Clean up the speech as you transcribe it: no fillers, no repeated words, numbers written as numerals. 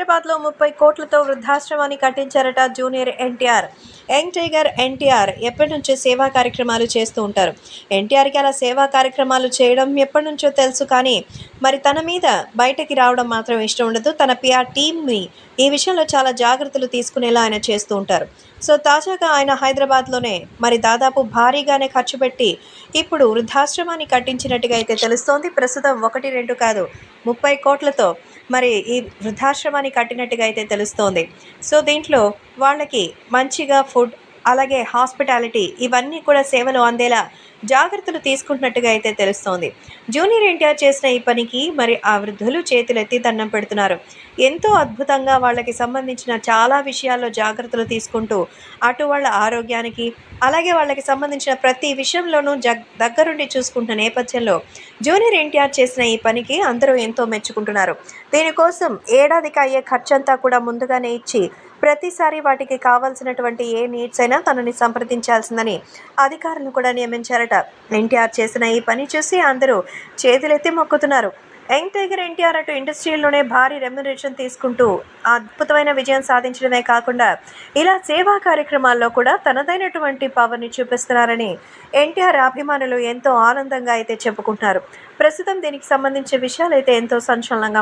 హైదరాబాద్లో 30 కోట్లతో వృద్ధాశ్రమాన్ని కట్టించారట junior NTR. Young tiger NTR ఎప్పటి నుంచో సేవా కార్యక్రమాలు చేస్తూ ఉంటారు. ఎన్టీఆర్కి అలా సేవా కార్యక్రమాలు చేయడం ఎప్పటి నుంచో తెలుసు. కానీ మరి తన మీద బయటకి రావడం మాత్రం ఇష్టం ఉండదు. తన పిఆర్ టీమ్ని ఈ విషయంలో చాలా జాగ్రత్తలు తీసుకునేలా ఆయన చేస్తూ ఉంటారు. సో తాజాగా ఆయన హైదరాబాద్లోనే మరి దాదాపు భారీగానే ఖర్చు పెట్టి ఇప్పుడు వృద్ధాశ్రమాన్ని కట్టించినట్టుగా అయితే తెలుస్తోంది. ప్రస్తుతం 1-2 కాదు 30 కోట్లతో మరి ఈ వృద్ధాశ్రమాన్ని కట్టినట్టుగా అయితే తెలుస్తోంది. సో దీంట్లో వాళ్ళకి మంచిగా ఫుడ్, అలాగే హాస్పిటాలిటీ, ఇవన్నీ కూడా సేవలు అందేలా జాగ్రత్తలు తీసుకుంటున్నట్టుగా అయితే తెలుస్తోంది. జూనియర్ ఎన్టీఆర్ చేసిన ఈ పనికి మరి ఆ వృద్ధులు చేతులెత్తి దండం పెడుతున్నారు. ఎంతో అద్భుతంగా వాళ్ళకి సంబంధించిన చాలా విషయాల్లో జాగ్రత్తలు తీసుకుంటూ అటు వాళ్ళ ఆరోగ్యానికి, అలాగే వాళ్ళకి సంబంధించిన ప్రతి విషయంలోనూ దగ్గరుండి చూసుకుంటున్న నేపథ్యంలో జూనియర్ ఎన్టీఆర్ చేసిన ఈ పనికి అందరూ ఎంతో మెచ్చుకుంటున్నారు. దీనికోసం ఏడాదికి అయ్యే ఖర్చంతా కూడా ముందుగానే ఇచ్చి ప్రతిసారి వాటికి కావాల్సినటువంటి ఏ నీడ్స్ అయినా తనని సంప్రదించాల్సిందని అధికారులను కూడా నియమించారట. ఎన్టీఆర్ చేసిన ఈ పని చూసి అందరూ చేతులెత్తి మొక్కుతున్నారు. యంగ్ టైగర్ ఎన్టీఆర్ అటు ఇండస్ట్రీలోనే భారీ రెమ్యునరేషన్ తీసుకుంటూ అద్భుతమైన విజయం సాధించడమే కాకుండా ఇలా సేవా కార్యక్రమాల్లో కూడా తనదైనటువంటి పవర్ని చూపిస్తున్నారని ఎన్టీఆర్ అభిమానులు ఎంతో ఆనందంగా అయితే చెప్పుకుంటున్నారు. ప్రస్తుతం దీనికి సంబంధించిన విషయాలు అయితే ఎంతో సంచలనంగా